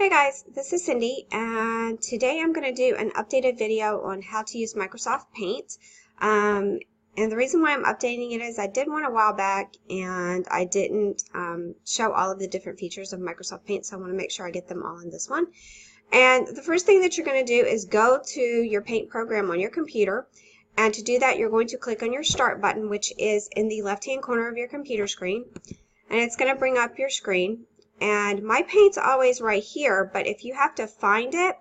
Hey guys, this is Cindy, and today I'm going to do an updated video on how to use Microsoft Paint. And the reason why I'm updating it is I did one a while back and I didn't show all of the different features of Microsoft Paint, so I want to make sure I get them all in this one. And the first thing that you're going to do is go to your Paint program on your computer, and to do that you're going to click on your Start button, which is in the left-hand corner of your computer screen, and it's going to bring up your screen. And my paint's always right here, but if you have to find it,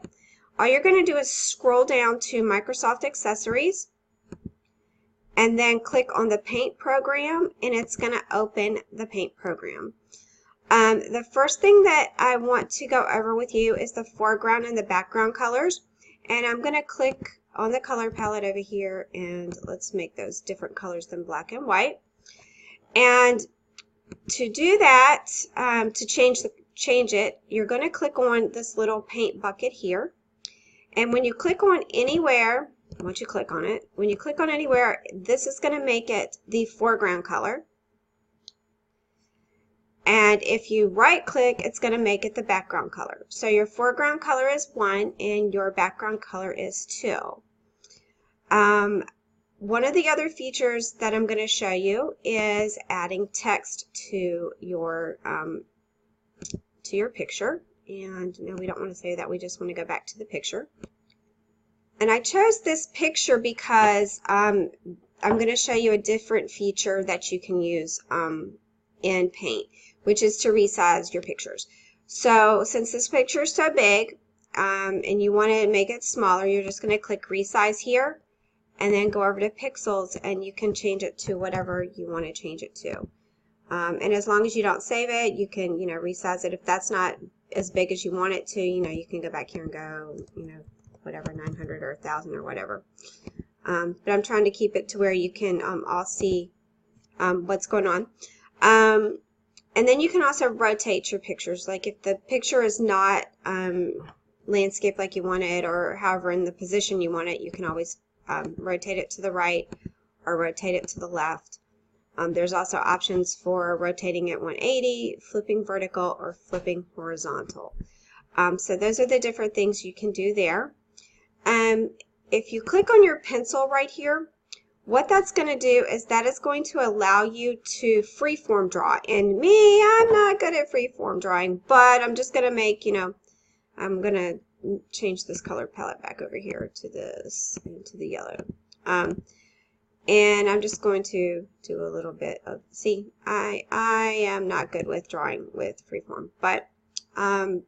all you're going to do is scroll down to Microsoft Accessories and then click on the Paint program, and it's going to open the Paint program. The first thing that I want to go over with you is the foreground and the background colors, and I'm going to click on the color palette over here, and let's make those different colors than black and white. And to do that, to change it, you're going to click on this little paint bucket here. And when you click on anywhere, once you click on it, when you click on anywhere, this is going to make it the foreground color. And if you right click, it's going to make it the background color. So your foreground color is 1 and your background color is 2. One of the other features that I'm going to show you is adding text to your picture. And no, we don't want to say that. We just want to go back to the picture. And I chose this picture because I'm going to show you a different feature that you can use in Paint, which is to resize your pictures. So since this picture is so big and you want to make it smaller, you're just going to click Resize here, and then go over to pixels, and you can change it to whatever you want to change it to. And as long as you don't save it, you can, resize it. If that's not as big as you want it to, you can go back here and go, whatever, 900 or 1,000 or whatever. But I'm trying to keep it to where you can all see what's going on. And then you can also rotate your pictures. Like if the picture is not landscape like you want it, or however in the position you want it, you can always rotate it to the right or rotate it to the left. There's also options for rotating it 180, flipping vertical, or flipping horizontal. So those are the different things you can do there. If you click on your pencil right here, what that's going to do is that is going to allow you to freeform draw. And me, I'm not good at freeform drawing, but I'm just going to make, I'm going to change this color palette back over here to this, to the yellow. And I'm just going to do a little bit of, see, I am not good with drawing with freeform, but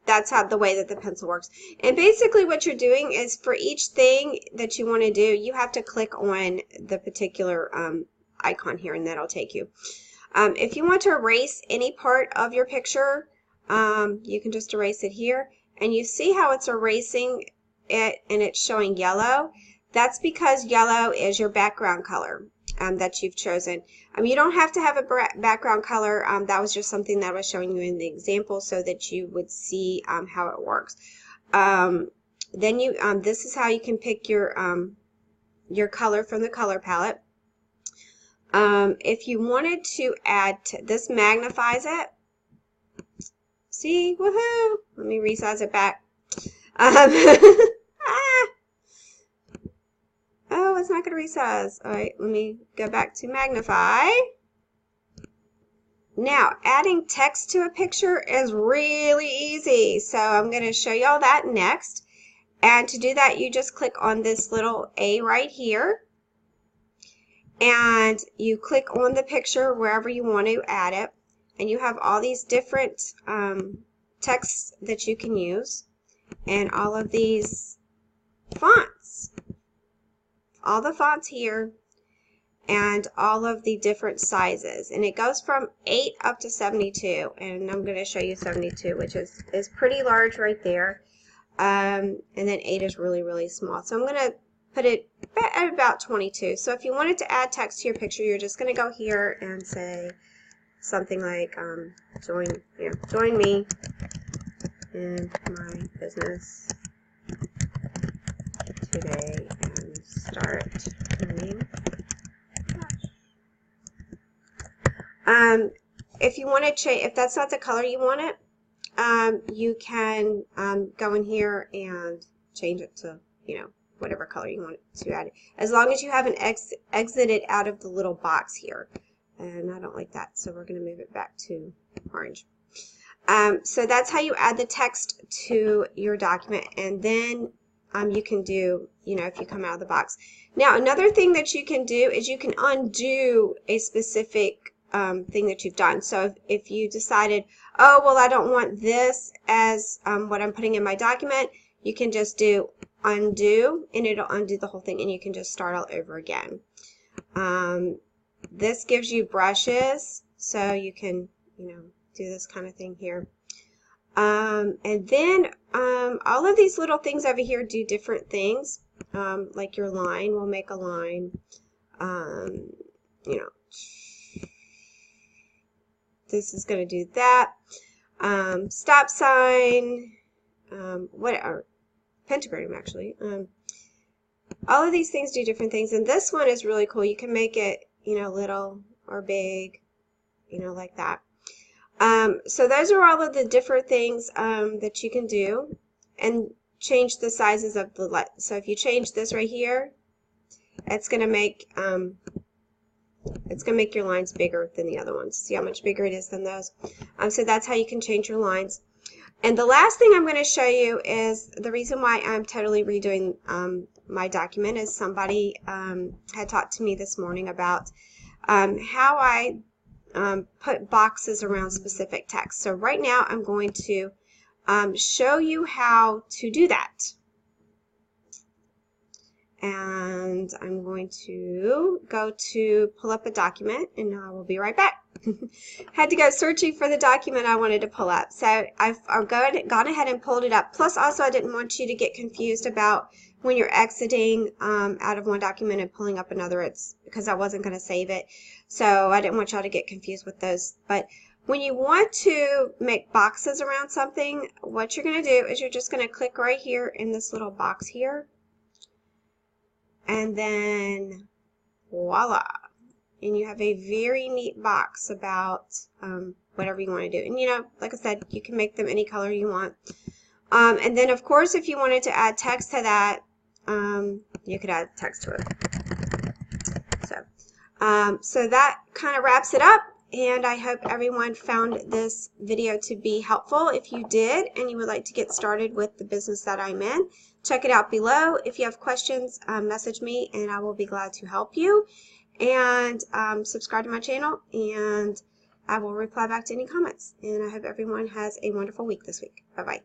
that's how the way that the pencil works. And basically what you're doing is for each thing that you want to do, you have to click on the particular icon here, and that'll take you. If you want to erase any part of your picture, you can just erase it here. And you see how it's erasing it and it's showing yellow? That's because yellow is your background color that you've chosen. You don't have to have a background color. That was just something that I was showing you in the example so that you would see how it works. Then you, this is how you can pick your color from the color palette. If you wanted to add, this magnifies it. See, woohoo! Let me resize it back. Oh, it's not going to resize. All right, let me go back to magnify. Now, adding text to a picture is really easy, so I'm going to show you all that next. And to do that, you just click on this little A right here, and you click on the picture wherever you want to add it. And you have all these different texts that you can use, and all of these fonts, all the fonts here, and all of the different sizes. And it goes from 8 up to 72, and I'm going to show you 72, which is pretty large right there. And then 8 is really, really small. So I'm going to put it at about 22. So if you wanted to add text to your picture, you're just going to go here and say something like, join me in my business today and start earning cash. If you want to change, if that's not the color you want it, you can go in here and change it to, you know, whatever color you want to add it. As long as you haven't exited out of the little box here. And I don't like that, so we're going to move it back to orange. So that's how you add the text to your document, and then you can do, you know, if you come out of the box. Now, another thing that you can do is you can undo a specific thing that you've done. So if you decided, oh, well, I don't want this as what I'm putting in my document, you can just do undo, and it'll undo the whole thing, and you can just start all over again. This gives you brushes, so you can, you know, do this kind of thing here. And then all of these little things over here do different things. Like your line will make a line. You know, this is going to do that. Stop sign, or pentagram actually. All of these things do different things, and this one is really cool. You can make it, you know, little or big, you know, like that. So those are all of the different things that you can do, and change the sizes of the light. So if you change this right here, it's going to make your lines bigger than the other ones. See how much bigger it is than those? So that's how you can change your lines. And the last thing I'm going to show you is the reason why I'm totally redoing my document is somebody had talked to me this morning about how I put boxes around specific text. So right now I'm going to show you how to do that. And I'm going to go to pull up a document, and I will be right back. Had to go searching for the document I wanted to pull up. So I've gone ahead and pulled it up. Plus also I didn't want you to get confused about when you're exiting out of one document and pulling up another. It's because I wasn't going to save it. So I didn't want y'all to get confused with those. But when you want to make boxes around something, what you're going to do is you're just going to click right here in this little box here. And then voila. And you have a very neat box about whatever you want to do. And you know, like I said, you can make them any color you want. And then of course, if you wanted to add text to that, you could add text to it. So that kind of wraps it up. And I hope everyone found this video to be helpful. If you did and you would like to get started with the business that I'm in, check it out below. If you have questions, message me and I will be glad to help you. And subscribe to my channel, and I will reply back to any comments. And I hope everyone has a wonderful week this week. Bye-bye.